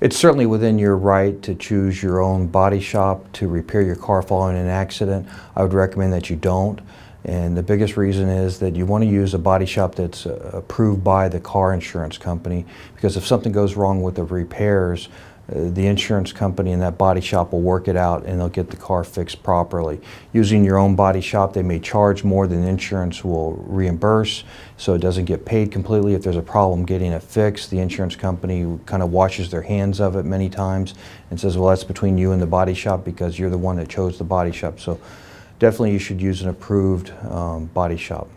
It's certainly within your right to choose your own body shop to repair your car following an accident. I would recommend that you don't. And the biggest reason is that you want to use a body shop that's approved by the car insurance company, because if something goes wrong with the repairs, the insurance company and that body shop will work it out and they'll get the car fixed properly. Using your own body shop, they may charge more than the insurance will reimburse, so it doesn't get paid completely. If there's a problem getting it fixed, the insurance company kind of washes their hands of it many times and says, well, that's between you and the body shop because you're the one that chose the body shop. So definitely you should use an approved body shop.